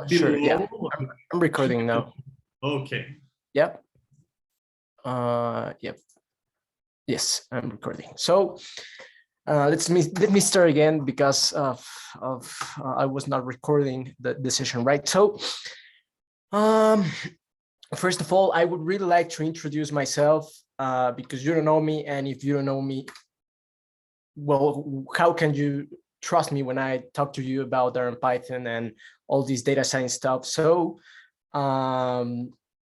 Sure, yeah. Below. I'm recording now. Okay. Yep. Yep. Yes, I'm recording. So let me start again because of I was not recording the session, right? So first of all, I would really like to introduce myself because you don't know me, and if you don't know me, well, how can you trust me when I talk to you about R and Python and all these data science stuff? So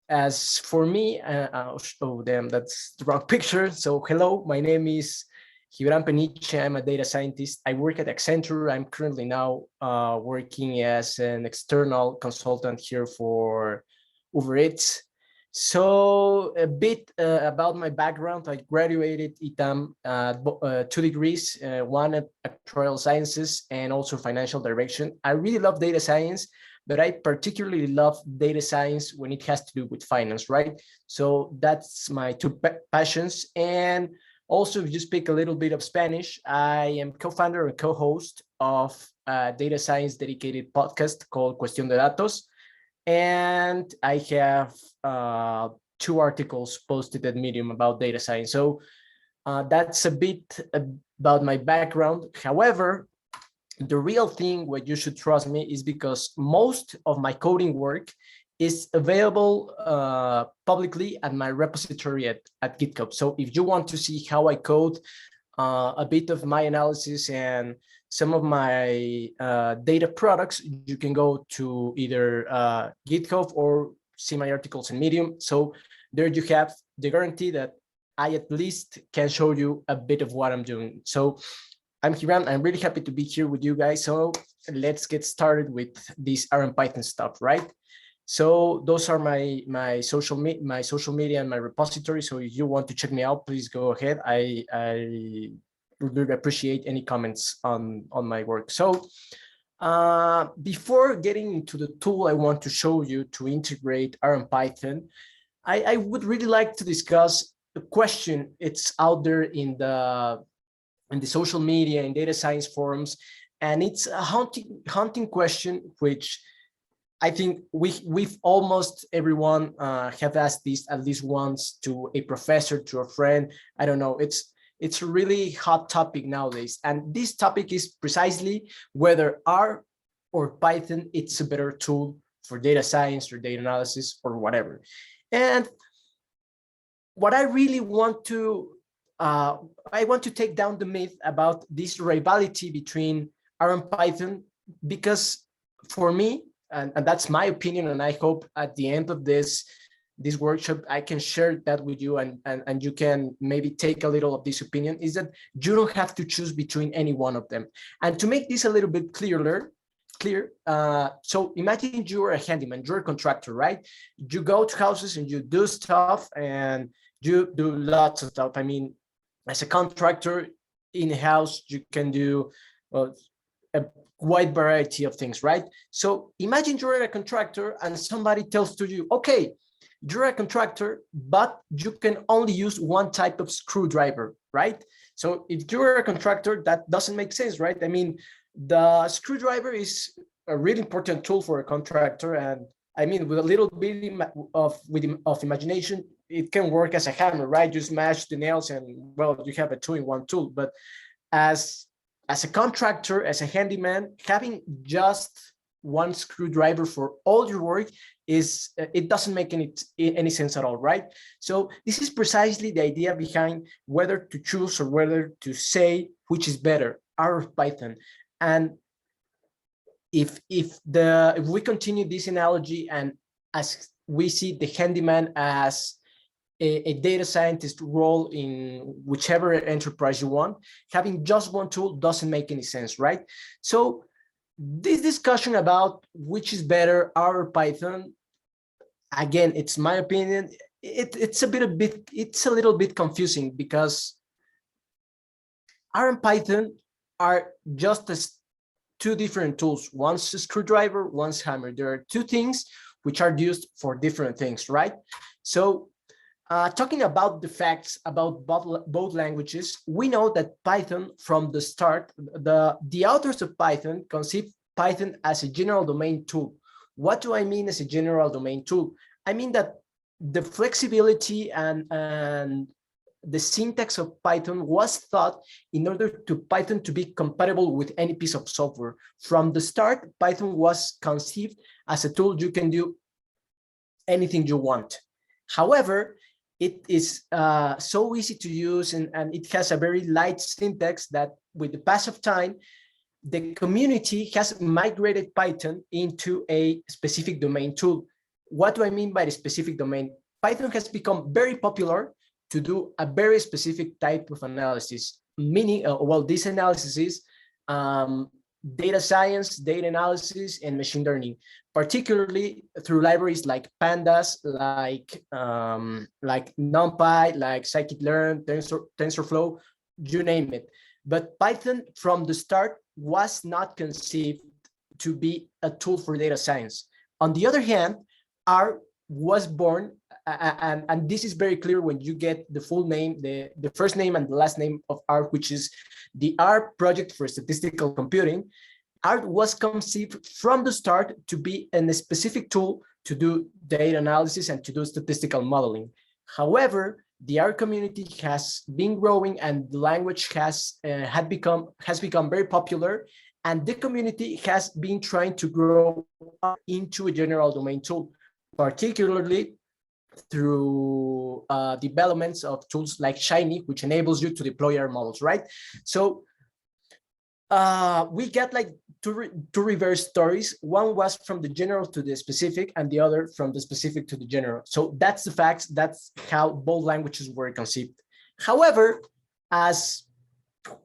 as for me, oh damn, that's the wrong picture. So hello, my name is Gibran Peniche. I'm a data scientist. I work at Accenture. I'm currently now working as an external consultant here for Uber Eats. So a bit about my background. I graduated ITAM 2 degrees, one at actuarial sciences and also financial direction. I really love data science, but I particularly love data science when it has to do with finance, right? So that's my two passions. And also, if you speak a little bit of Spanish, I am co-founder and co-host of a data science dedicated podcast called Cuestión de Datos. And I have 2 articles posted at Medium about data science. So that's a bit about my background. However, the real thing, what you should trust me, is because most of my coding work is available publicly at my repository at GitHub. So if you want to see how I code, a bit of my analysis and some of my data products, you can go to either GitHub or see my articles in Medium. So there you have the guarantee that I at least can show you a bit of what I'm doing. So I'm Gibran. I'm really happy to be here with you guys. So let's get started with this R and Python stuff, right? So those are my social media and my repository. So if you want to check me out, please go ahead. I would appreciate any comments on my work. So before getting into the tool I want to show you to integrate R and Python, I would really like to discuss a question. It's out there in the social media and data science forums, and it's a haunting question, which I think we've almost everyone have asked this at least once to a professor, to a friend. I don't know. It's a really hot topic nowadays, and this topic is precisely whether R or Python it's a better tool for data science or data analysis or whatever. And what I really want to I want to take down the myth about this rivalry between R and Python, because for me, and that's my opinion, and I hope at the end of this workshop I can share that with you, and you can maybe take a little of this opinion, is that you don't have to choose between any one of them. And to make this a little bit clear, so imagine you're a handyman, you're a contractor, right? You go to houses and you do stuff, and you do lots of stuff. I mean, as a contractor in a house, you can do a wide variety of things, right? So imagine you're a contractor and somebody tells to you, okay, you're a contractor, but you can only use one type of screwdriver, right? So if you're a contractor, that doesn't make sense, right? I mean, the screwdriver is a really important tool for a contractor, and I mean, with a little bit of imagination, it can work as a hammer, right? You smash the nails and, well, you have a two-in-one tool. But as a contractor, as a handyman, having just one screwdriver for all your work it doesn't make any sense at all, right? So this is precisely the idea behind whether to choose or whether to say which is better, R or Python. And if we continue this analogy, and as we see the handyman as a data scientist role in whichever enterprise you want, having just one tool doesn't make any sense, right? So this discussion about which is better, R or Python, again, it's my opinion. It's a little bit confusing, because R and Python are just as 2 different tools. One's a screwdriver, one's hammer. There are 2 things which are used for different things, right? So talking about the facts about both languages, we know that Python from the start, the authors of Python conceived Python as a general domain tool What do I mean as a general domain tool? I mean that the flexibility and the syntax of Python was thought in order to Python to be compatible with any piece of software. From the start, Python was conceived as a tool you can do anything you want. However, it is so easy to use, and it has a very light syntax that with the pass of time, the community has migrated Python into a specific domain tool. What do I mean by the specific domain? Python has become very popular to do a very specific type of analysis, meaning, well, this analysis is data science, data analysis, and machine learning, particularly through libraries like pandas, like NumPy, like scikit-learn, TensorFlow, you name it. But Python from the start was not conceived to be a tool for data science. On the other hand, R was born, and this is very clear when you get the full name, the first name and the last name of R, which is the R Project for Statistical Computing. R was conceived from the start to be a specific tool to do data analysis and to do statistical modeling. However, the R community has been growing, and the language has become very popular, and the community has been trying to grow into a general domain tool, particularly through developments of tools like Shiny, which enables you to deploy R models, right? So we got like two reverse stories. One was from the general to the specific, and the other from the specific to the general. So that's the facts. That's how both languages were conceived. However, as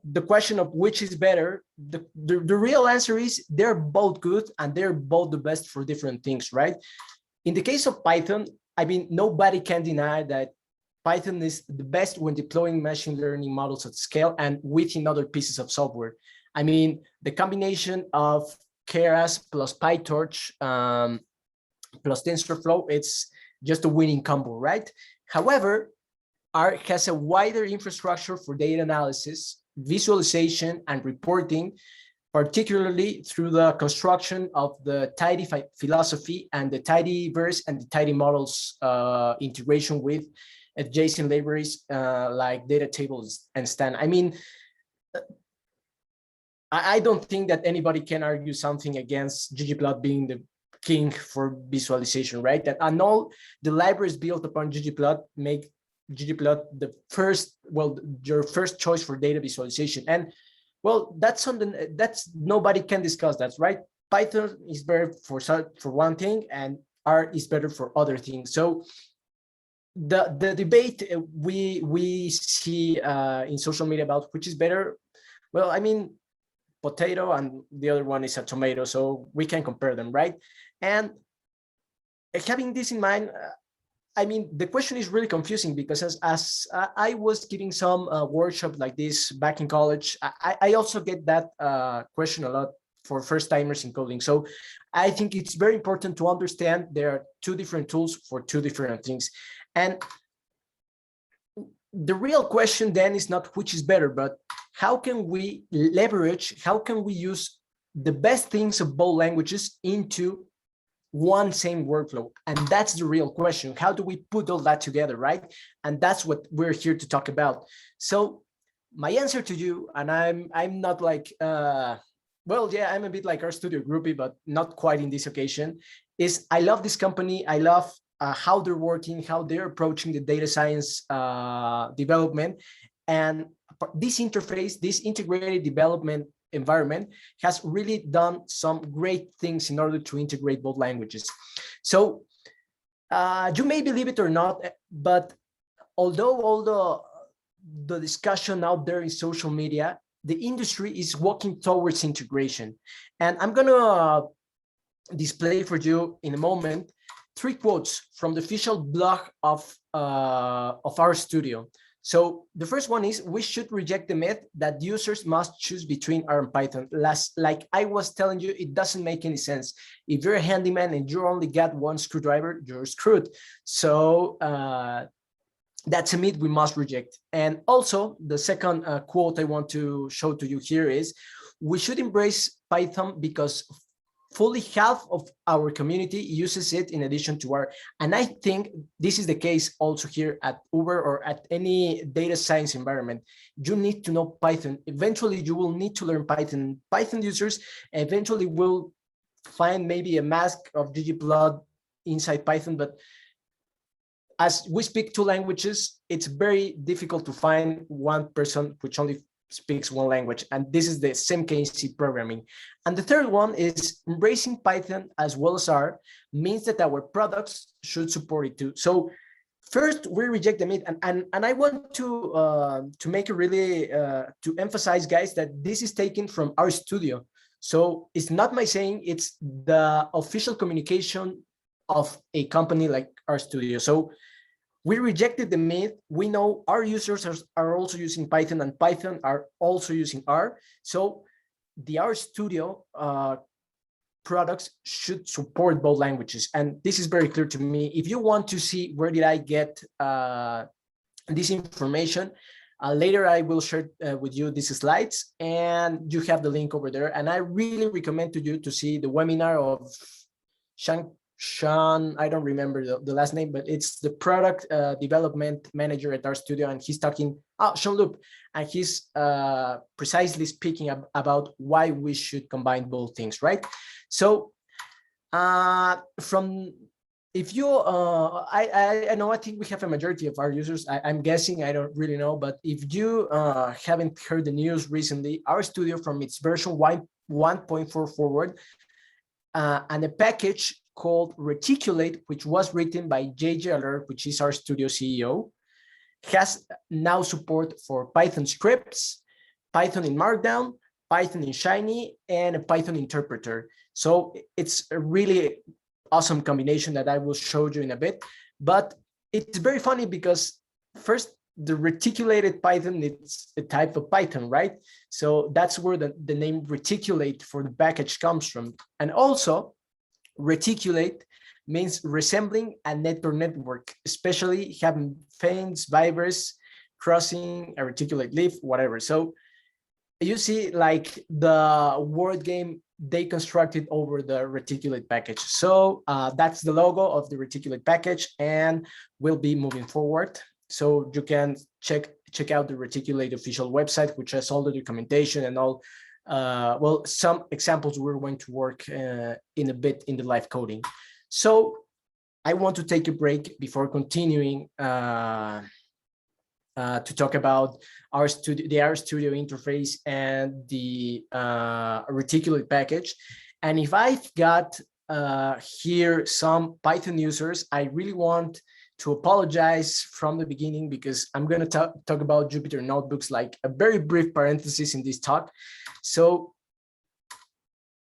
the question of which is better, the real answer is they're both good and they're both the best for different things, right? In the case of Python, I mean, nobody can deny that Python is the best when deploying machine learning models at scale and within other pieces of software. I mean, the combination of Keras plus PyTorch plus TensorFlow, it's just a winning combo, right? However, R has a wider infrastructure for data analysis, visualization, and reporting, particularly through the construction of the tidy philosophy and the tidyverse and the tidy models integration with adjacent libraries like data tables and Stan. I mean, I don't think that anybody can argue something against ggplot being the king for visualization, right? And all the libraries built upon ggplot make ggplot the first, well, your first choice for data visualization. And well, that's something that's nobody can discuss that, right? Python is better for one thing, and R is better for other things. So the debate we see in social media about which is better, well, I mean, potato and the other one is a tomato, so we can compare them, right? And having this in mind, I mean, the question is really confusing because as I was giving some workshop like this back in college, I also get that question a lot for first timers in coding. So I think it's very important to understand there are two different tools for two different things. And the real question then is not which is better, but how can we leverage, how can we use the best things of both languages into one same workflow? And that's the real question. How do we put all that together, right? And that's what we're here to talk about. So my answer to you, and I'm not like, well, yeah, I'm a bit like RStudio groupie, but not quite in this occasion, is I love this company. I love how they're working, how they're approaching the data science development. And this interface, this integrated development environment has really done some great things in order to integrate both languages. So you may believe it or not, but although all the discussion out there in social media, the industry is walking towards integration. And I'm gonna display for you in a moment 3 quotes from the official blog of RStudio. So the first one is, we should reject the myth that users must choose between R and Python. Like I was telling you, it doesn't make any sense. If you're a handyman and you only got one screwdriver, you're screwed. So that's a myth we must reject. And also the second quote I want to show to you here is, we should embrace Python because fully half of our community uses it in addition to R. And I think this is the case also here at Uber or at any data science environment. You need to know Python. Eventually, you will need to learn Python. Python users eventually will find maybe a mask of ggplot inside Python, but as we speak two languages, it's very difficult to find one person which only speaks one language. And this is the same case in programming. And the third one is embracing Python as well as R means that our products should support it too. So first, we reject the myth, and I want to make it really to emphasize, guys, that this is taken from RStudio. So it's not my saying; it's the official communication of a company like RStudio. So we rejected the myth. We know our users are also using Python, and Python are also using R. So the RStudio products should support both languages. And this is very clear to me. If you want to see where did I get this information, later I will share with you these slides, and you have the link over there. And I really recommend to you to see the webinar of Sean, I don't remember the last name, but it's the product development manager at RStudio, and he's talking, Sean Loop, and he's precisely speaking about why we should combine both things, right? So if you, I know, I think we have a majority of our users, I'm guessing, I don't really know, but if you haven't heard the news recently, RStudio from its version 1.4 forward, and a package called Reticulate, which was written by JJ Aller, which is RStudio CEO, has now support for Python scripts, Python in Markdown, Python in Shiny, and a Python interpreter. So it's a really awesome combination that I will show you in a bit. But it's very funny because first, the reticulated Python, it's a type of Python, right? So that's where the name reticulate for the package comes from. And also, reticulate means resembling a network, especially having feints, vibers, crossing a reticulate leaf, whatever. So you see, like the word game they constructed over the reticulate package. So that's the logo of the reticulate package, and we'll be moving forward. So you can check out the Reticulate official website, which has all the documentation and all, well, some examples we're going to work in a bit in the live coding. So I want to take a break before continuing to talk about the RStudio interface and the Reticulate package. And if I've got here some Python users, I really want to apologize from the beginning, because I'm going to talk about Jupyter Notebooks, like a very brief parenthesis in this talk. So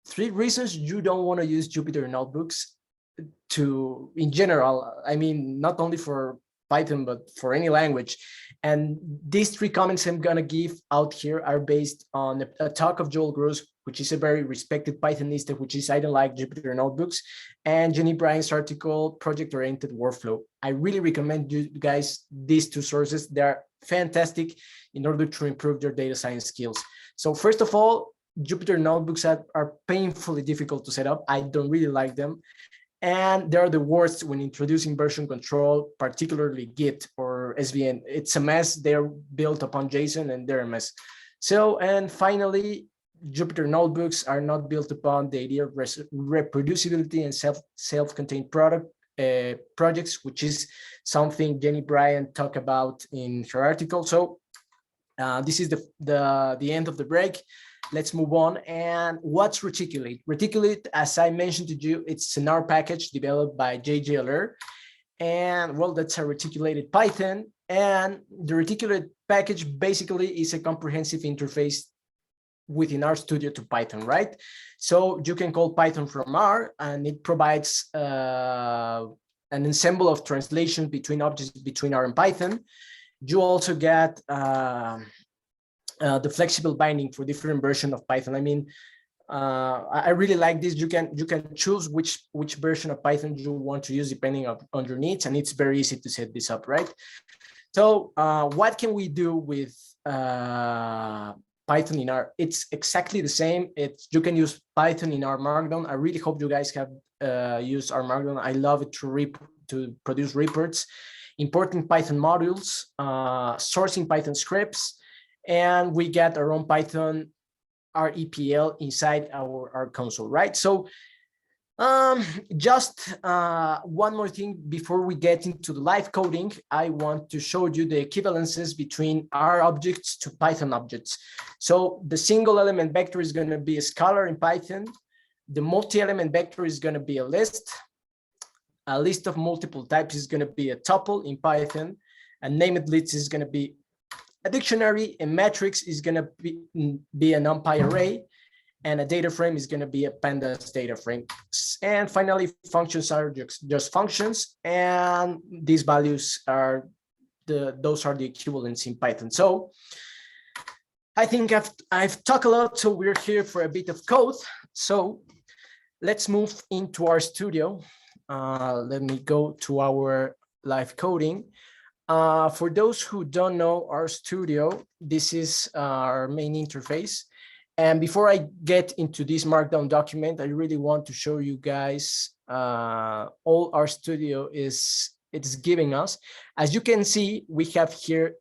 3 reasons you don't want to use Jupyter Notebooks in general. I mean, not only for Python, but for any language. And these 3 comments I'm going to give out here are based on a talk of Joel Gross, which is a very respected Pythonista, which is I don't like Jupyter Notebooks, and Jenny Bryan's article, Project-Oriented Workflow. I really recommend you guys these 2 sources. They're fantastic in order to improve your data science skills. So first of all, Jupyter Notebooks are painfully difficult to set up. I don't really like them. And they're the worst when introducing version control, particularly Git or SVN. It's a mess. They're built upon JSON and they're a mess. So, and finally, Jupyter Notebooks are not built upon the idea of reproducibility and self-contained projects, which is something Jenny Bryan talked about in her article. So this is the end of the break. Let's move on. And what's Reticulate? Reticulate, as I mentioned to you, it's an R package developed by JJ Aller. And well, that's a reticulated Python. And the Reticulate package basically is a comprehensive interface within RStudio to Python, right? So you can call Python from R, and it provides an ensemble of translation between objects between R and Python. You also get the flexible binding for different version of Python. I mean, I really like this. You can choose which version of Python you want to use depending on your needs, and it's very easy to set this up, right? So what can we do with Python in R. It's exactly the same. You can use Python in R Markdown. I really hope you guys have used R Markdown. I love it to produce reports, importing Python modules, sourcing Python scripts, and we get our own Python REPL inside our console, right? So just one more thing before we get into the live coding, I want to show you the equivalences between R objects to Python objects. So the single element vector is going to be a scalar in Python. The multi-element vector is going to be a list. A list of multiple types is going to be a tuple in Python. A named list is going to be a dictionary. A matrix is going to be an NumPy array. And a data frame is going to be a pandas data frame. And finally, functions are just functions, and these values are those are the equivalents in Python. So I think I've talked a lot, so we're here for a bit of code. So let's move into RStudio. Let me go to our live coding. For those who don't know RStudio, this is our main interface. And before I get into this Markdown document, I really want to show you guys all RStudio is giving us. As you can see, we have here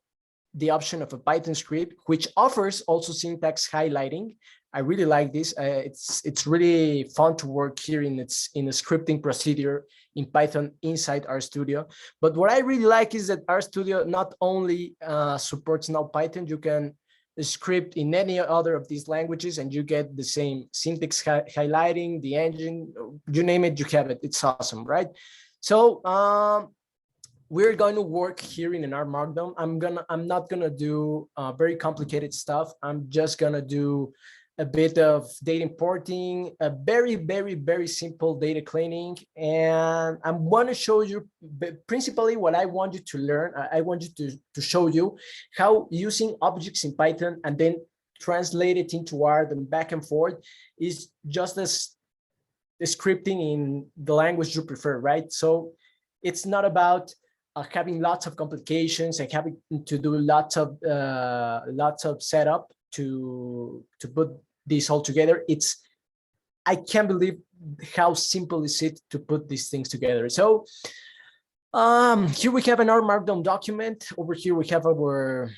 the option of a Python script, which offers also syntax highlighting. I really like this. It's really fun to work here in a scripting procedure in Python inside RStudio. But what I really like is that RStudio not only supports now Python, you can script in any other of these languages and you get the same syntax highlighting, the engine, you name it, you have it. It's awesome, right? So we're going to work here in an R Markdown. I'm not gonna do very complicated stuff. I'm just gonna do a bit of data importing, a very, very, very simple data cleaning. And I'm going to show you principally what I want you to learn. I want you to show you how using objects in Python and then translate it into R, then back and forth is just as scripting in the language you prefer, right? So it's not about having lots of complications and having to do lots of setup to put this all together. I can't believe how simple is it to put these things together. So here we have an R Markdown document. Over here we have our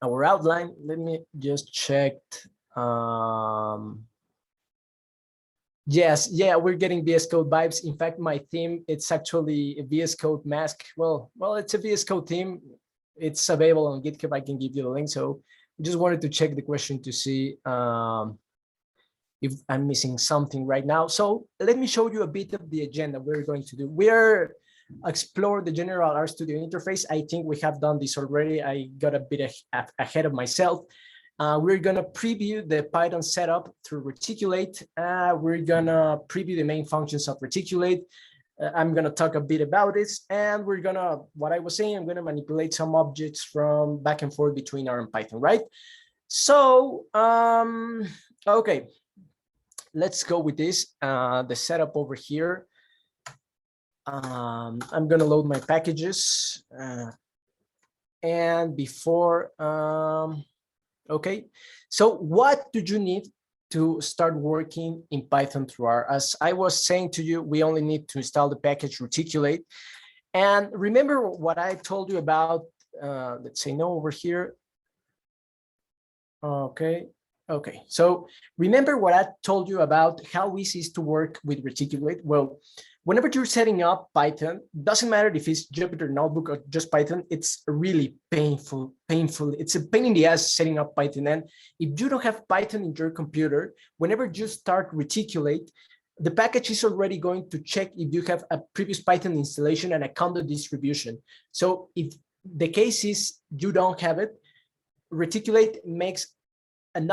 outline. Let me just check. Yes, yeah, we're getting VS Code vibes. In fact, my theme, it's actually a VS Code mask. Well, it's a VS Code theme. It's available on GitHub. I can give you the link. So I just wanted to check the question to see if I'm missing something right now. So let me show you a bit of the agenda we're going to do. We are explore the general RStudio interface. I think we have done this already. I got a bit ahead of myself. We're going to preview the Python setup through reticulate. We're going to preview the main functions of reticulate. I'm going to talk a bit about this, and we're going to, what I was saying, I'm going to manipulate some objects from back and forth between R and Python, right? So, okay, let's go with this. The setup over here. I'm going to load my packages. And before, okay, so what do you need to start working in Python through R? As I was saying to you, we only need to install the package reticulate. And remember what I told you about, let's say no over here. Okay, so remember what I told you about how easy it is to work with reticulate? Well, whenever you're setting up Python, doesn't matter if it's Jupyter Notebook or just Python, it's really painful. It's a pain in the ass setting up Python. And if you don't have Python in your computer, whenever you start reticulate, the package is already going to check if you have a previous Python installation and a conda distribution. So if the case is you don't have it, reticulate makes an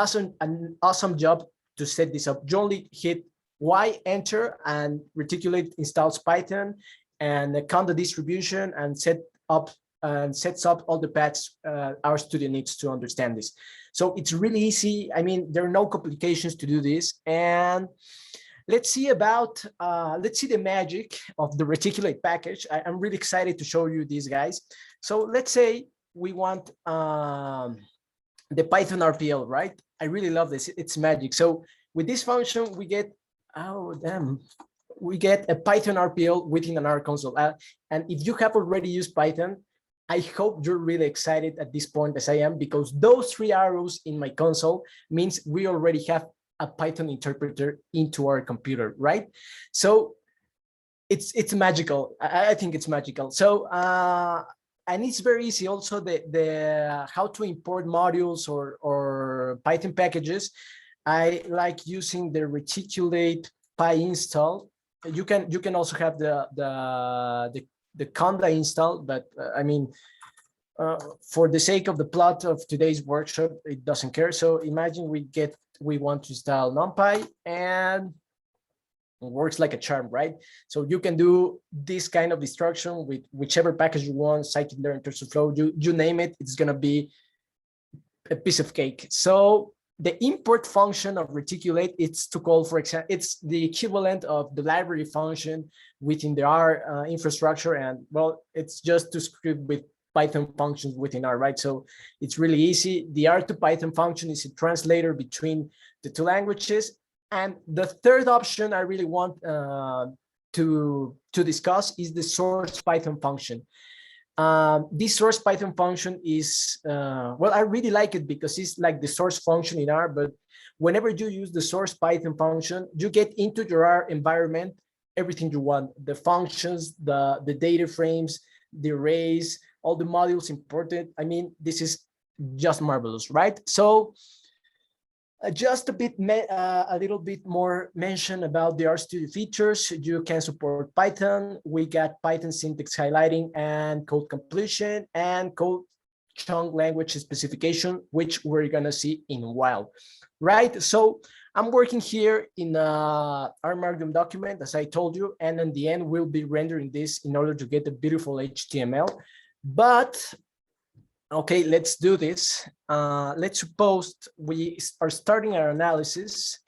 awesome job to set this up. You only hit Y, enter, and reticulate installs Python and the conda distribution and sets up all the paths RStudio needs to understand this. So it's really easy. I mean, there are no complications to do this. And let's see the magic of the reticulate package. I'm really excited to show you these guys. So let's say we want the Python RPL, right? I really love this. It's magic. So with this function, we get, oh, damn, we get a Python RPL within an R console. And if you have already used Python, I hope you're really excited at this point as I am, because those 3 arrows in my console means we already have a Python interpreter into our computer, right? So it's magical. I think it's magical. So and it's very easy also, the how to import modules or Python packages. I like using the reticulate PyInstall. You can also have the conda install, but I mean, for the sake of the plot of today's workshop, it doesn't care. So imagine we want to install NumPy, and it works like a charm, right? So you can do this kind of instruction with whichever package you want, scikit-learn, TensorFlow, you name it, it's gonna be a piece of cake. So the import function of reticulate, it's to call, for example, it's the equivalent of the library function within the R infrastructure. And well, it's just to script with Python functions within R, right? So it's really easy. The R to Python function is a translator between the 2 languages. And the third option I really want to discuss is the source Python function. This source Python function is, well, I really like it because it's like the source function in R, but whenever you use the source Python function, you get into your R environment everything you want, the functions, the data frames, the arrays, all the modules imported. I mean, this is just marvelous, right? So just a little bit more mention about the RStudio features. You can support Python. We got Python syntax highlighting and code completion and code chunk language specification, which we're gonna see in a while, right? So I'm working here in a R Markdown document, as I told you, and in the end, we'll be rendering this in order to get the beautiful HTML. But okay, let's do this. Let's suppose we are starting our analysis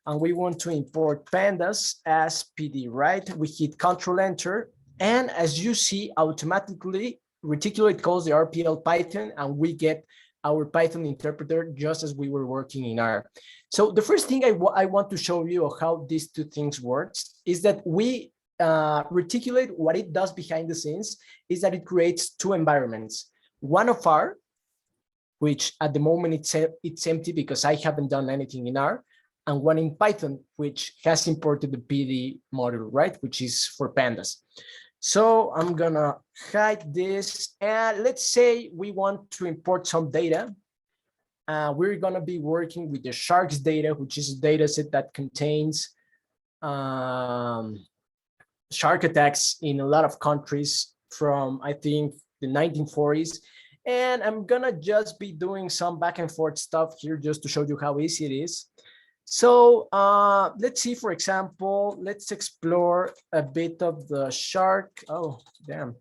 and we want to import pandas as PD, right? We hit Control Enter. And as you see, automatically reticulate calls the RPL Python and we get our Python interpreter just as we were working in R. So the first thing I want to show you of how these 2 things works is that we reticulate, what it does behind the scenes is that it creates 2 environments. One of R, which at the moment it's empty because I haven't done anything in R, and one in Python, which has imported the PD module, right, which is for pandas. So I'm gonna hide this, and let's say we want to import some data. We're gonna be working with the sharks data, which is a data set that contains shark attacks in a lot of countries from, I think, the 1940s. And I'm gonna just be doing some back and forth stuff here just to show you how easy it is. So let's see, for example, let's explore a bit of the shark. Oh, damn.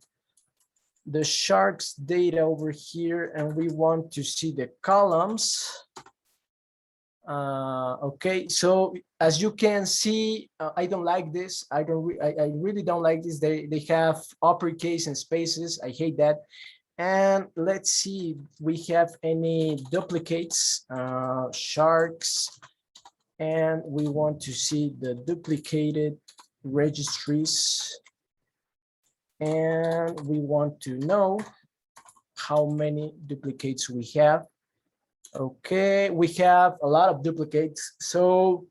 The sharks data over here, and we want to see the columns. Okay, so as you can see, I don't like this. I really don't like this. They have uppercase and spaces. I hate that. And let's see if we have any duplicates, sharks, and we want to see the duplicated registries. And we want to know how many duplicates we have. Okay, we have a lot of duplicates. So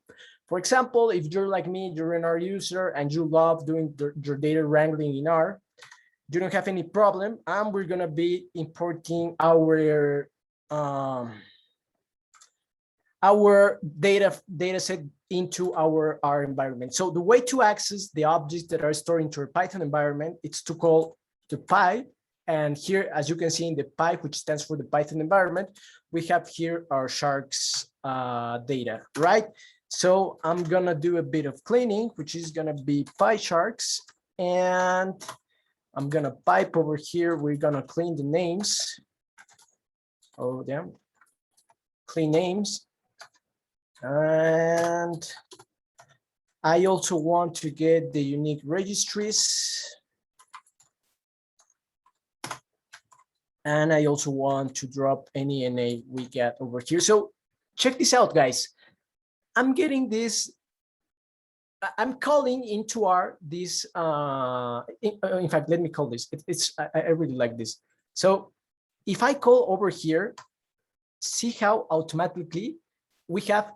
for example, if you're like me, you're an R user and you love doing your data wrangling in R, you don't have any problem, and we're gonna be importing our data set into our R environment. So the way to access the objects that are stored into our Python environment, it's to call the py. And here, as you can see in the py, which stands for the Python environment, we have here our sharks data, right? So I'm gonna do a bit of cleaning, which is gonna be PySharks, and I'm gonna pipe over here. We're gonna clean the names. Oh, damn. Clean names. And I also want to get the unique registries. And I also want to drop any NA we get over here. So check this out, guys. I'm getting this. I'm calling into R this. In fact, let me call this. I really like this. So if I call over here, see how automatically we have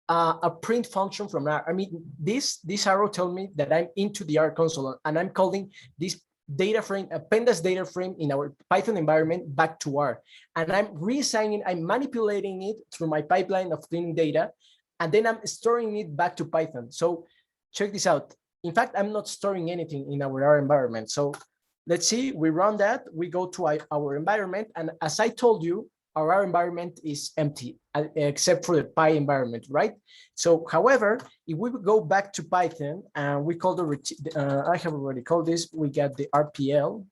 a print function from R. I mean, this arrow tells me that I'm into the R console, and I'm calling this data frame, a pandas data frame in our Python environment back to R. And I'm reassigning, I'm manipulating it through my pipeline of cleaning data, and then I'm storing it back to Python. So check this out. In fact, I'm not storing anything in our R environment. So let's see, we run that, we go to our environment, and as I told you, our environment is empty, except for the Py environment, right? So, however, if we go back to Python and we call I have already called this, we get the RPL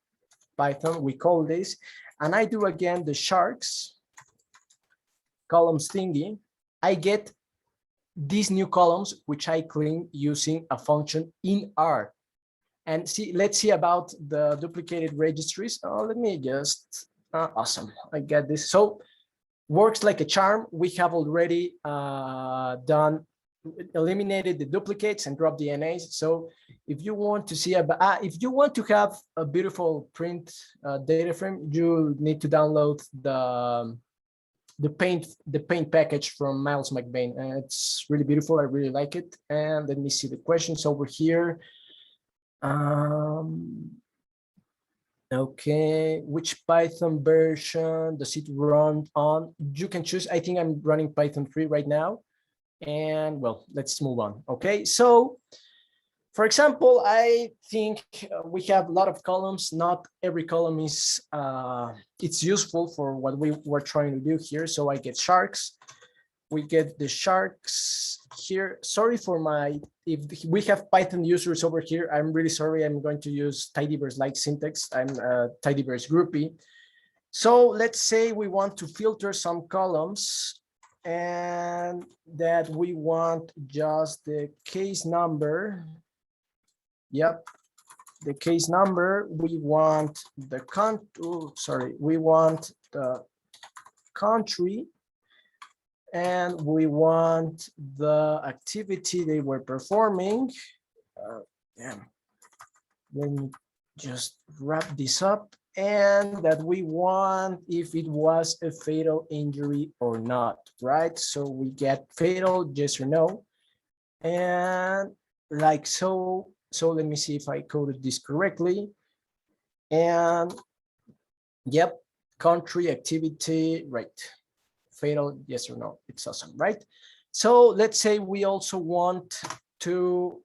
Python, we call this, and I do again the sharks columns thingy, I get these new columns, which I clean using a function in R. And see, let's see about the duplicated registries. Oh, let me just, awesome, I get this. So works like a charm. We have already eliminated the duplicates and dropped the NAs. So if you want to see about, if you want to have a beautiful print data frame, you need to download the paint package from Miles McBain. It's really beautiful. I really like it. And let me see the questions over here. Okay, which Python version does it run on? You can choose. I think I'm running Python 3 right now. And well, let's move on. Okay, so for example, I think we have a lot of columns. Not every column is it's useful for what we were trying to do here. So I get sharks. We get the sharks here. Sorry for if we have Python users over here, I'm really sorry. I'm going to use tidyverse-like syntax. I'm a tidyverse groupie. So let's say we want to filter some columns and that we want just the case number. Yep, the case number. We want the we want the country. And we want the activity they were performing. Damn. Let me just wrap this up. And that we want if it was a fatal injury or not, right? So we get fatal, yes or no. And like so. So let me see if I coded this correctly. And yep, country, activity, right. Fatal, yes or no. It's awesome, right? So let's say we also want to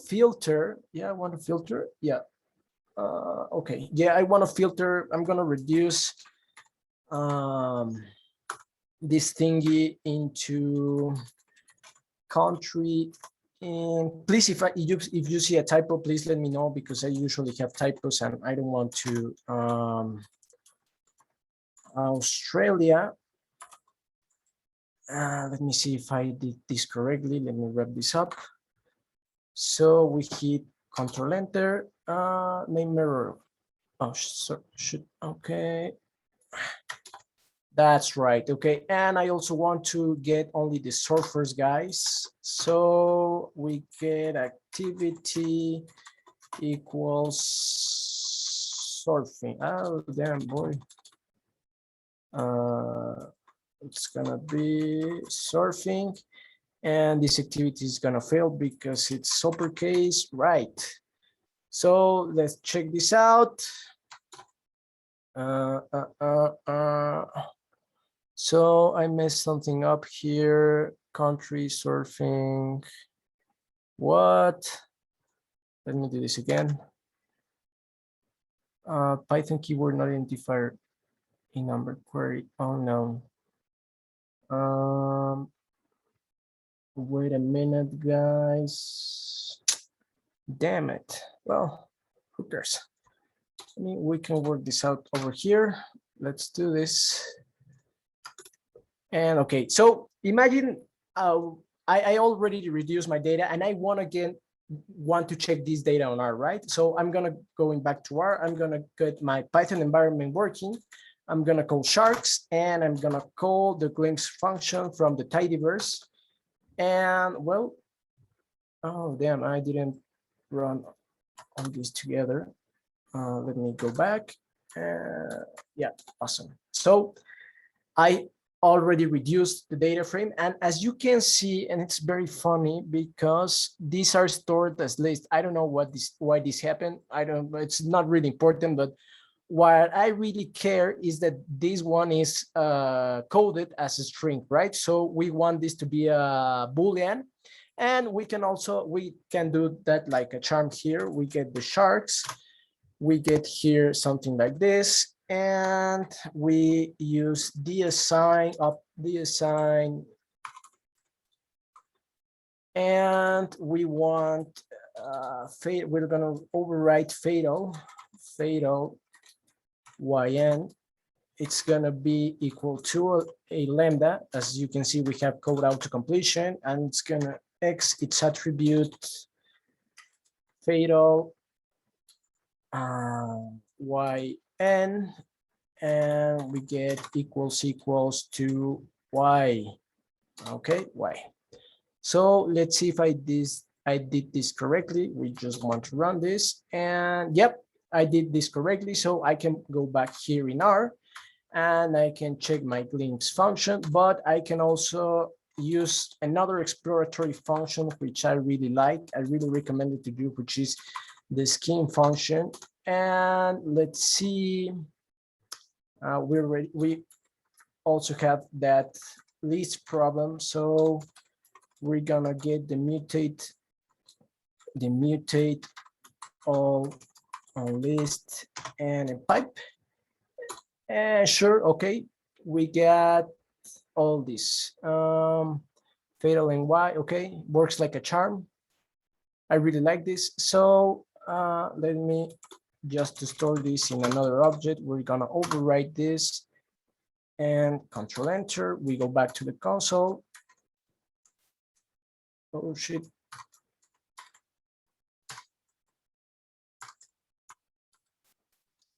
filter. Yeah, I want to filter. Yeah. Okay. Yeah, I want to filter. I'm going to reduce this thingy into country. And please, if you see a typo, please let me know, because I usually have typos and I don't want to Australia. Let me see if I did this correctly. Let me wrap this up. So we hit Control Enter. Name mirror. Oh, okay. That's right. Okay, and I also want to get only the surfers, guys. So we get activity equals surfing. Oh, damn, boy. It's gonna be surfing, and this activity is gonna fail because it's uppercase, right? So let's check this out. So I messed something up here. Country surfing. What? Let me do this again. Python keyword not identifier in number query. Oh no. Wait a minute, guys. Damn it. Well, who cares? I mean, we can work this out over here. Let's do this. And okay, so imagine I already reduced my data and I want to want to check this data on R, right? So I'm gonna going back to R. I'm gonna get my Python environment working. I'm gonna call sharks, and I'm gonna call the glimpse function from the tidyverse. And well, oh damn, I didn't run all these together. Let me go back. Yeah, awesome. So I already reduced the data frame, and as you can see, and it's very funny because these are stored as list. I don't know why this happened. I don't. It's not really important, but what I really care is that this one is coded as a string, right? So we want this to be a Boolean, and we can do that like a charm here. We get the sharks, we get here something like this, and we use the assign, and we want we're gonna overwrite fatal yn. It's gonna be equal to a lambda. As you can see, we have code auto completion, and it's gonna x its attribute fatal yn, and we get equals to y. Okay, y. So let's see if I did this correctly. We just want to run this, and yep, I did this correctly. So I can go back here in R, and I can check my glimpse function, but I can also use another exploratory function, which I really like. I really recommend it to you, which is the scheme function. And let's see, we also have that list problem. So we're gonna get the mutate all on list and a pipe. And sure, okay, we got all this. Fatal and y, okay, works like a charm. I really like this. So let me just to store this in another object. We're gonna overwrite this and Control Enter. We go back to the console. Oh shit.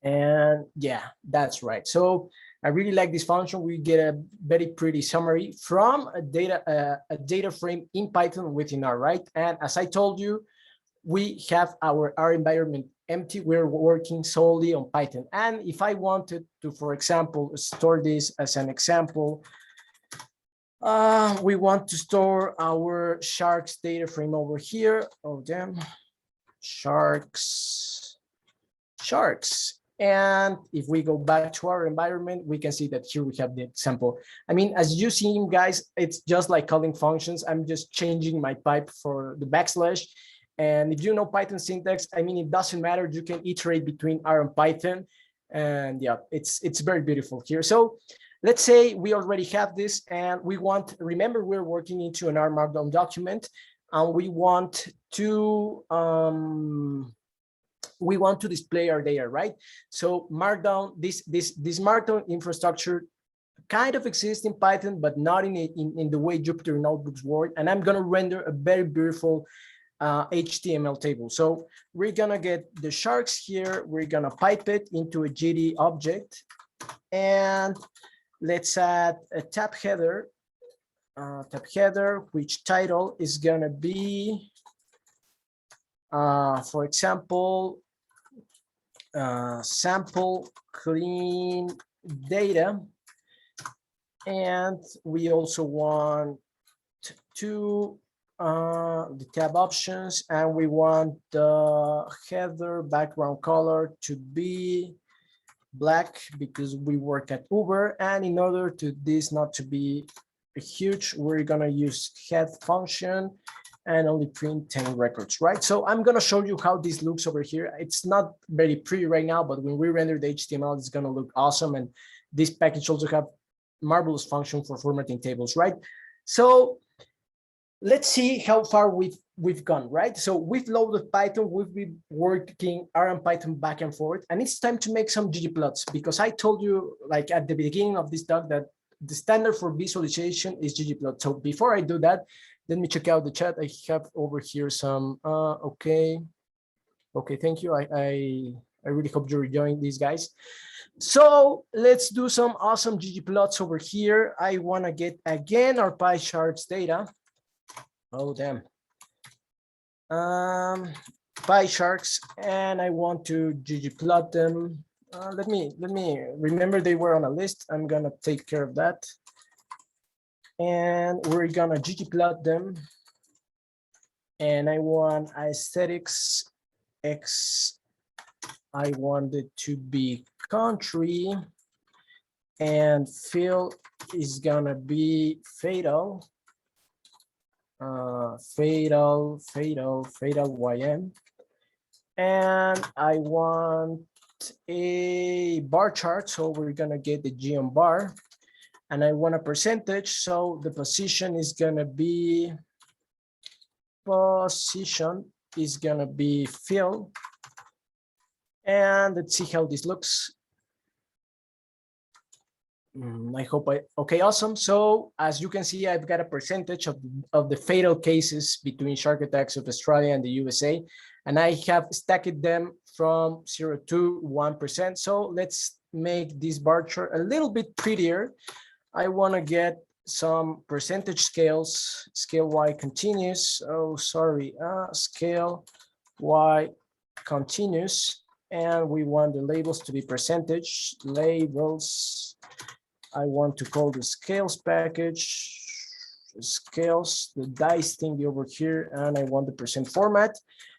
And yeah, that's right. So I really like this function. We get a very pretty summary from a data frame in Python within R, right? And as I told you, we have our R environment empty. We're working solely on Python. And if I wanted to, for example, store this as an example, we want to store our sharks data frame over here. Oh, damn. Sharks. And if we go back to our environment, we can see that here we have the example. I mean, as you see, guys, it's just like calling functions. I'm just changing my pipe for the backslash. And if you know Python syntax, I mean, it doesn't matter. You can iterate between R and Python. And yeah, it's very beautiful here. So let's say we already have this, and we want, remember, we're working into an R Markdown document, and we want to display our data, right? So Markdown, this Markdown infrastructure kind of exists in Python, but not in the way Jupyter notebooks work. And I'm gonna render a very beautiful HTML table. So we're gonna get the sharks here. We're gonna pipe it into a GD object, and let's add a tab header, which title is gonna be, for example, sample clean data. And we also want to the tab options, and we want the header background color to be black because we work at Uber. And in order to this not to be huge, we're gonna use head function and only print 10 records, right? So I'm gonna show you how this looks over here. It's not very pretty right now, but when we render the HTML, it's gonna look awesome. And this package also have marvelous function for formatting tables, right? So let's see how far we've gone, right? So we've loaded Python, we've been working R and Python back and forth, and it's time to make some ggplots, because I told you, like at the beginning of this talk, that the standard for visualization is ggplot. So before I do that, Let me check out the chat. I have over here some, okay. Okay, thank you. I really hope you're enjoying these guys. So let's do some awesome ggplots over here. I want to get again our pie charts data. Oh, damn. Pie charts, and I want to ggplot them. Let me remember they were on a list. I'm gonna take care of that. And we're gonna ggplot them. And I want aesthetics X. I want it to be country, and fill is gonna be fatal. Fatal YM. And I want a bar chart, so we're gonna get the G on bar. And I want a percentage, so the position is gonna be fill. And let's see how this looks. I hope okay, awesome. So as you can see, I've got a percentage of the fatal cases between shark attacks of Australia and the USA, and I have stacked them from 0 to 1%. So let's make this bar chart a little bit prettier. I want to get some percentage scales, scale Y continuous. Oh, sorry, scale Y continuous. And we want the labels to be percentage labels. I want to call the scales package, scales, the dice thingy over here, and I want the percent format.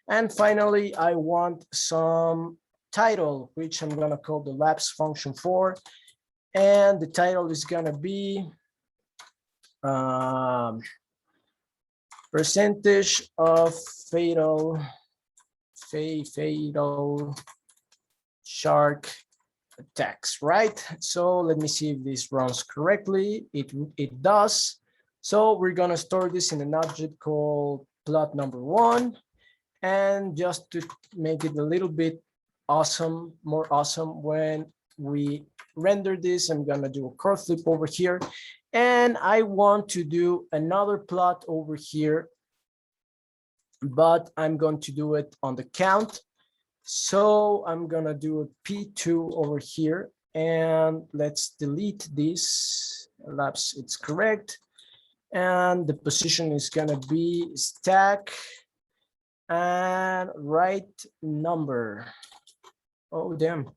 And finally, I want some title, which I'm gonna call the labs function for. And the title is gonna be percentage of fatal shark attacks, right? So let me see if this runs correctly. It does. So we're gonna store this in an object called plot number 1. And just to make it a little bit awesome, more awesome, when we render this, I'm gonna do a curve flip over here. And I want to do another plot over here, but I'm going to do it on the count. So I'm gonna do a P2 over here, and let's delete this. Labs, it's correct. And the position is gonna be stack and right number. Oh, damn.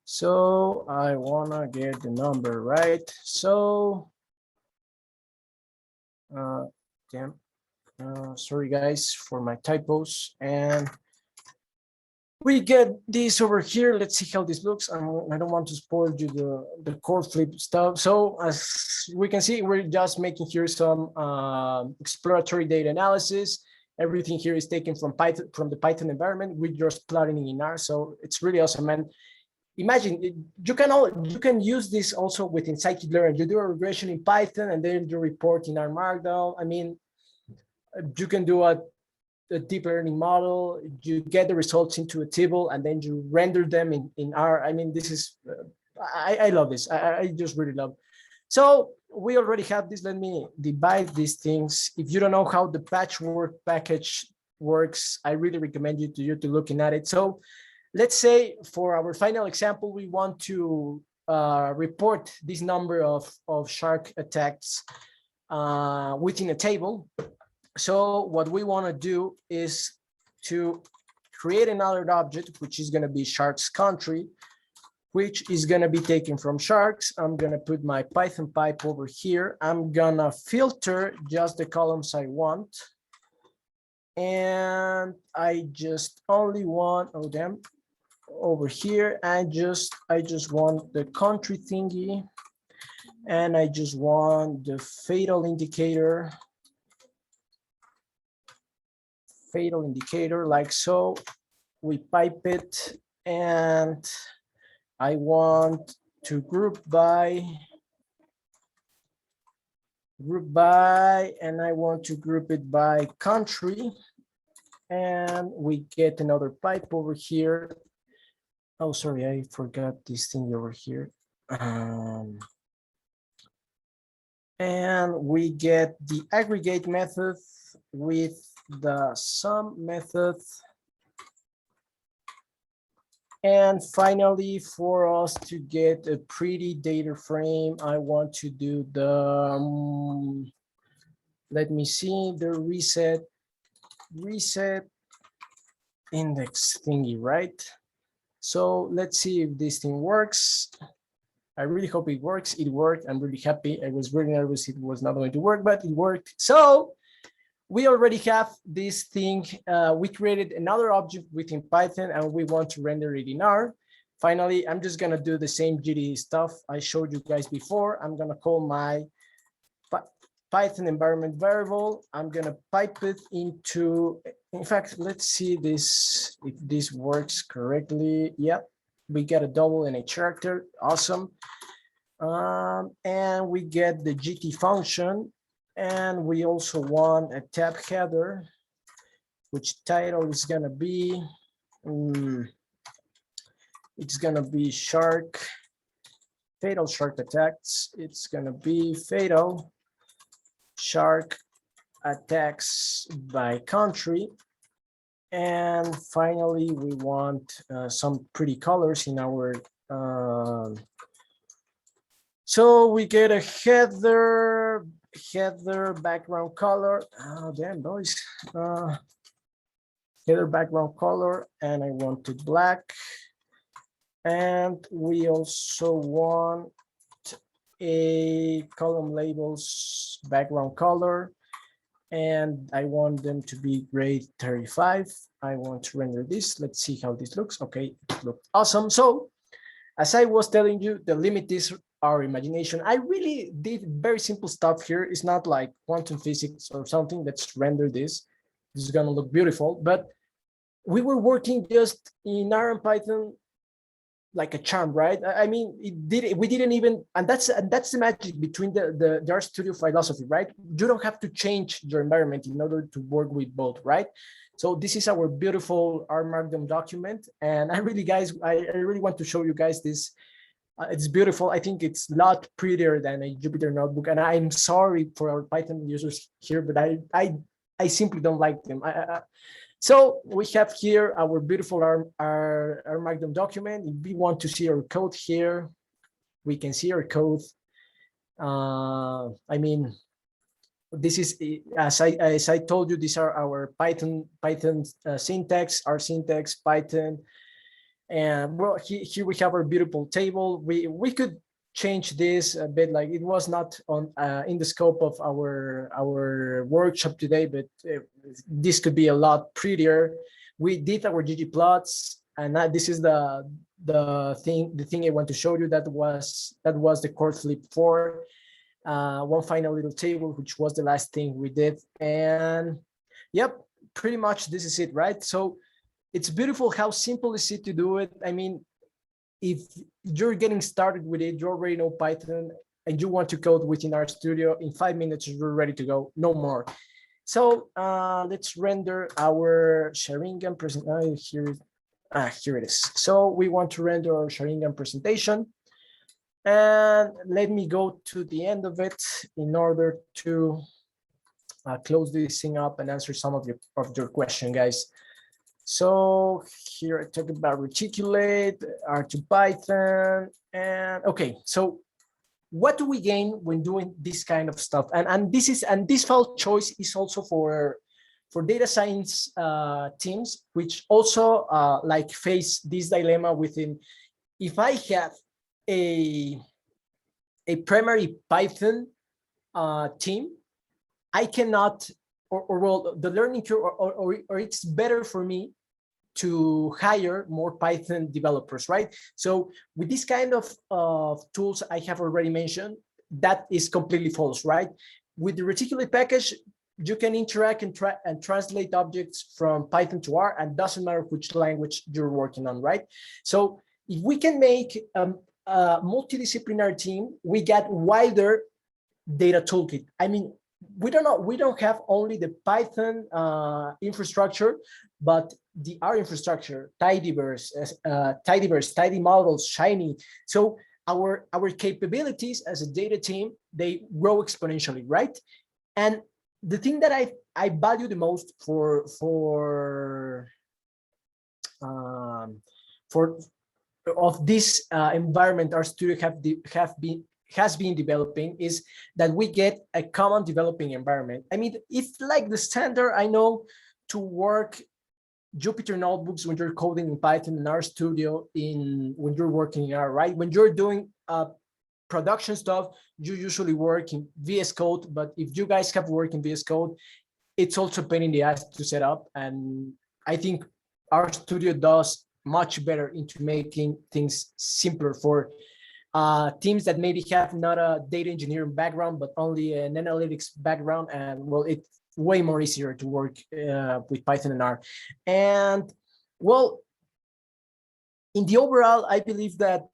So I wanna get the number right. So, damn. Sorry guys for my typos. And we get this over here. Let's see how this looks. I don't want to spoil you the core flip stuff. So as we can see, we're just making here some exploratory data analysis. Everything here is taken from Python, from the Python environment. We're just plotting in R. So it's really awesome. And imagine you can use this also within scikit-learn. You do a regression in Python and then you report in R Markdown. I mean, you can do a deep learning model, you get the results into a table, and then you render them in R. I mean, this is, I love this. I just really love. So we already have this. Let me divide these things. If you don't know how the patchwork package works, I really recommend you to looking at it. So let's say for our final example, we want to report this number of shark attacks within a table. So what we want to do is to create another object, which is going to be sharks country, which is going to be taken from sharks. I'm going to put my Python pipe over here. I'm going to filter just the columns I want. And I just only want, oh damn, over here, I just want the country thingy. And I just want the fatal indicator like so. We pipe it, and I want to group by, and I want to group it by country, and we get another pipe over here. Oh, sorry, I forgot this thing over here. And we get the aggregate method with the sum method. And finally, for us to get a pretty data frame, I want to do the, let me see, the reset index thingy, right? So let's see if this thing works. I really hope it works. It worked. I'm really happy. I was really nervous it was not going to work, but it worked. So we already have this thing. We created another object within Python and we want to render it in R. Finally, I'm just gonna do the same GD stuff I showed you guys before. I'm gonna call my Python environment variable. I'm gonna pipe it into, in fact, let's see this, if this works correctly. Yep, we get a double and a character, awesome. And we get the GT function. And we also want a tab header, which title is gonna be, it's gonna be fatal shark attacks. It's gonna be fatal shark attacks by country. And finally, we want some pretty colors in our, so we get a header background color. Oh, damn, boys. Header background color, and I want it black. And we also want a column labels background color, and I want them to be grade 35. I want to render this. Let's see how this looks. Okay, it looks awesome. So as I was telling you, the limit is our imagination. I really did very simple stuff here. It's not like quantum physics or something. Let's render this. This is gonna look beautiful, but we were working just in R and Python like a charm, right? I mean, we didn't even, and that's the magic between the RStudio philosophy, right? You don't have to change your environment in order to work with both, right? So this is our beautiful R Markdown document, and I really, guys, I really want to show you guys this. It's beautiful. I think it's a lot prettier than a Jupyter notebook, and I'm sorry for our Python users here, but I simply don't like them. So we have here our beautiful our Markdown document. If we want to see our code here, we can see our code. I mean, this is, as I told you, these are our Python syntax, our syntax, Python. And well, here we have our beautiful table. We could change this a bit, like it was not on in the scope of our workshop today, but this could be a lot prettier. We did our ggplots, and this is the thing I want to show you. That was the chord flip 4. One final little table, which was the last thing we did. And yep, pretty much this is it, right? So it's beautiful how simple is it to do it. I mean, if you're getting started with it, you already know Python, and you want to code within RStudio, in 5 minutes, you're ready to go, no more. So let's render our Sharingan presentation. Here it is. So we want to render our Sharingan presentation. And let me go to the end of it in order to close this thing up and answer some of your question, guys. So here I talk about reticulate, R2 Python, and okay. So what do we gain when doing this kind of stuff? And this file choice is also for data science teams, which also like face this dilemma within. If I have a primary Python team, I cannot, or well, the learning curve, or it's better for me to hire more Python developers, right? So with this kind of tools I have already mentioned, that is completely false, right? With the reticulate package, you can interact and translate objects from Python to R, and doesn't matter which language you're working on, right? So if we can make a multidisciplinary team, we get wider data toolkit. I mean, we don't have only the Python infrastructure, but the R infrastructure, tidyverse, tidy models, Shiny. So our capabilities as a data team, they grow exponentially, right? And the thing that I value the most um, for of this environment our studio has been developing is that we get a common developing environment. I mean, it's like the standard, I know, to work Jupyter notebooks when you're coding in Python, in RStudio, when you're working in R, right? When you're doing production stuff, you usually work in VS Code, but if you guys have worked in VS Code, it's also a pain in the ass to set up. And I think RStudio does much better into making things simpler for teams that maybe have not a data engineering background, but only an analytics background. And well, it's way more easier to work with Python and R. And well, in the overall, I believe that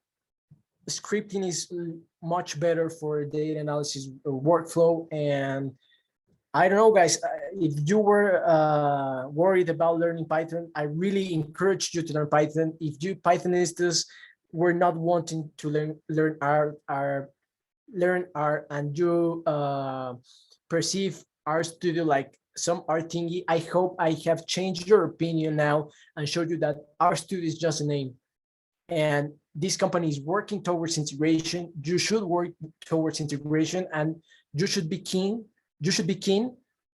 scripting is much better for data analysis workflow. And I don't know, guys, if you were worried about learning Python, I really encourage you to learn Python. If you Pythonistas were not wanting to learn R, and you perceive RStudio like some art thingy, I hope I have changed your opinion now and showed you that RStudio is just a name. And this company is working towards integration. You should work towards integration, and you should be keen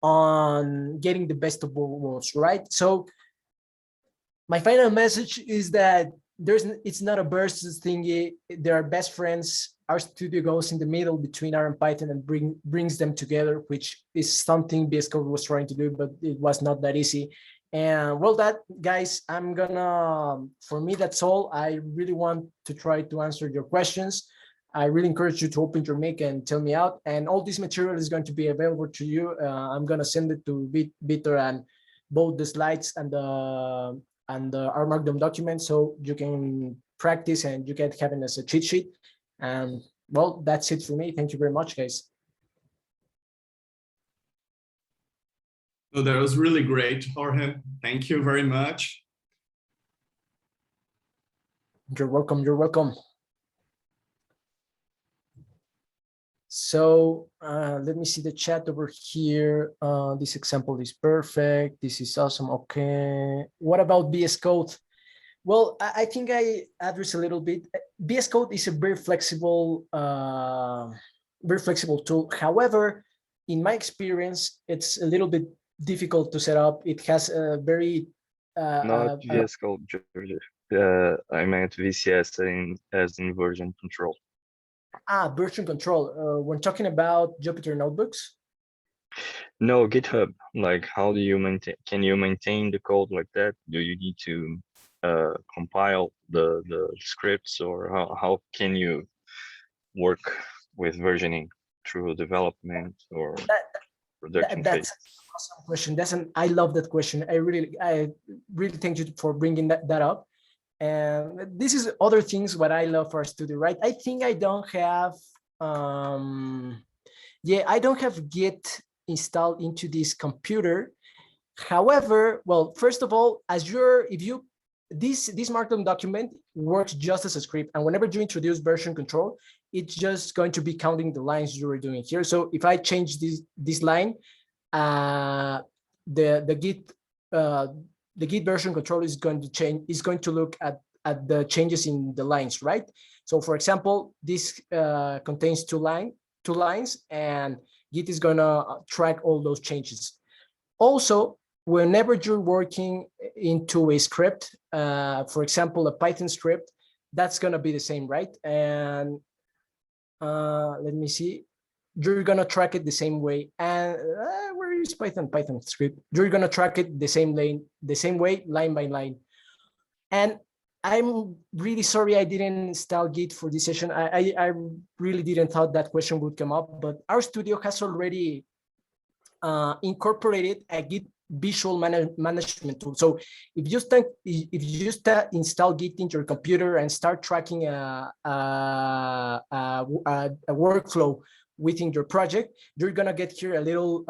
on getting the best of both worlds, right? So my final message is that it's not a versus thingy. They are best friends. RStudio goes in the middle between R and Python and brings them together, which is something VS Code was trying to do, but it was not that easy. And well, that guys, for me, that's all. I really want to try to answer your questions. I really encourage you to open your mic and tell me out. And all this material is going to be available to you. I'm going to send it to Wheather and both the slides and the our Markdown document, so you can practice and you can have it as a cheat sheet. And well, that's it for me. Thank you very much, guys. So that was really great, Jorge. Thank you very much. You're welcome. You're welcome. So let me see the chat over here. This example is perfect. This is awesome. Okay. What about VS Code? Well, I think I addressed a little bit. VS Code is a very flexible tool. However, in my experience, it's a little bit difficult to set up. It has a very not VS Code, I meant VCS as in version control. Version control. When talking about Jupyter notebooks? No, GitHub. Like, how do you maintain? Can you maintain the code like that? Do you need to compile the scripts, or how can you work with versioning through development or production phase? That's an awesome question. I love that question. I really thank you for bringing that up. And this is other things what I love for RStudio, right? I think I don't have I don't have Git installed into this computer. However, well, first of all, this Markdown document works just as a script, and whenever you introduce version control, it's just going to be counting the lines you were doing here. So if I change this line, the Git version control is going to change, is going to look at the changes in the lines, right? So for example, this contains two lines, and Git is gonna track all those changes. Also, whenever you're working into a script, for example, a Python script, that's gonna be the same, right? And let me see. You're gonna track it the same way. And where is Python script? You're gonna track it the same way, line by line. And I'm really sorry I didn't install Git for this session. I really didn't thought that question would come up, but RStudio has already incorporated a Git visual management tool. So if you install Git into your computer and start tracking a workflow within your project, you're gonna get here a little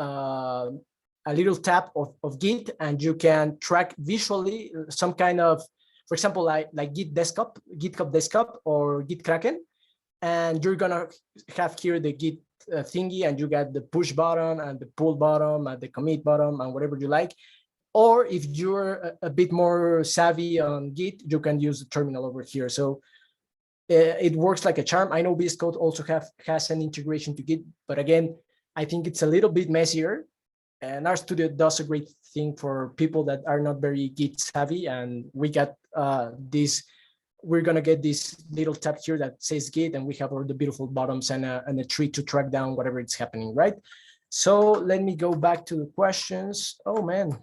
tab of Git, and you can track visually some kind of, for example, like GitHub Desktop or Git Kraken. and you're gonna have here the Git thingy, and you got the push button and the pull button and the commit button and whatever you like. Or if you're a bit more savvy on Git, you can use the terminal over here. So it works like a charm. I know VS Code also has an integration to Git, but again, I think it's a little bit messier. And RStudio does a great thing for people that are not very Git savvy. And we got this, we're gonna get this little tab here that says Git, and we have all the beautiful buttons and a tree to track down whatever it's happening, right? So let me go back to the questions. Oh man.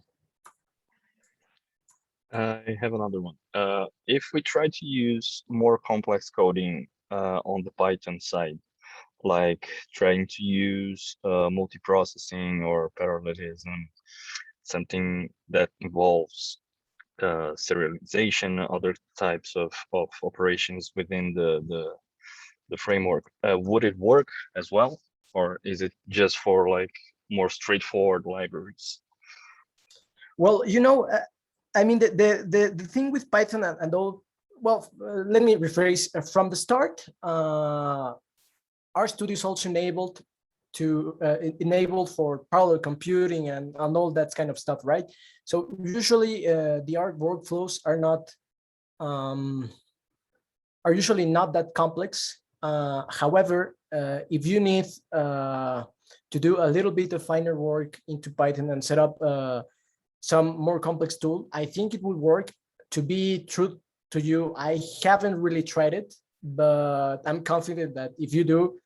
I have another one. If we try to use more complex coding on the Python side, like trying to use multiprocessing or parallelism, something that involves serialization, other types of operations within the framework, would it work as well? Or is it just for like more straightforward libraries? Well, I mean, the thing with Python and all, well, let me rephrase from the start. RStudio is also enabled for parallel computing and all that kind of stuff, right? So usually the art workflows are usually not that complex. However, if you need to do a little bit of finer work into Python and set up some more complex tool, I think it would work. To be true to you, I haven't really tried it, but I'm confident that if you do,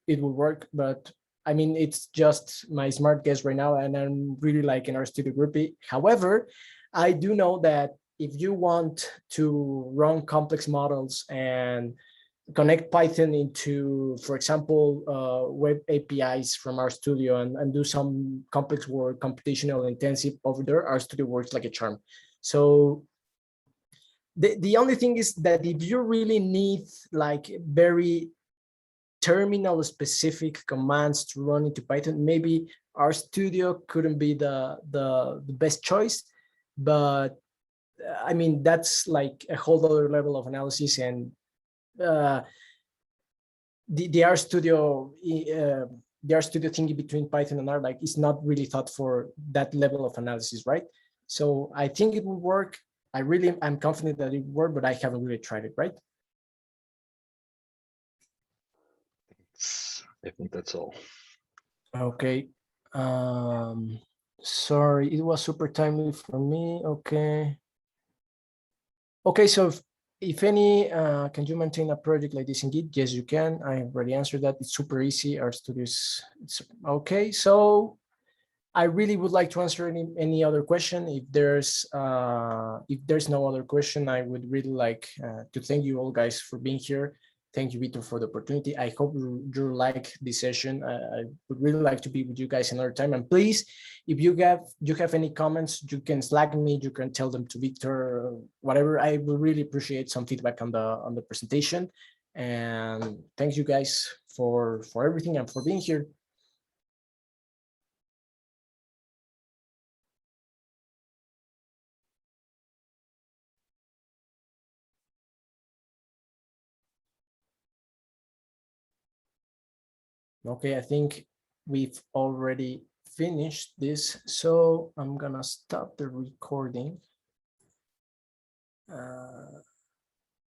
it will work. But I mean, it's just my smart guess right now, and I'm really like an RStudio groupie. However, I do know that if you want to run complex models and connect Python into, for example, web APIs from RStudio and do some complex work, computational intensive over there, RStudio works like a charm. So the only thing is that if you really need like very terminal specific commands to run into Python, maybe RStudio couldn't be the best choice. But I mean, that's like a whole other level of analysis, and the RStudio thingy between Python and R, like, is not really thought for that level of analysis, right? So I think it will work. I'm confident that it will work, but I haven't really tried it, right? I think that's all. Okay. Sorry, it was super timely for me. Okay. Okay, so if any, can you maintain a project like this in Git? Yes, you can. I already answered that. It's super easy. RStudio is okay. So I really would like to answer any other question. If there's no other question, I would really like to thank you all guys for being here. Thank you, Wheather, for the opportunity. I hope you like this session. I would really like to be with you guys another time. And please, if you have any comments, you can Slack me. You can tell them to Victor, whatever. I will really appreciate some feedback on the presentation. And thank you guys for everything and for being here. Okay, I think we've already finished this, so I'm gonna stop the recording.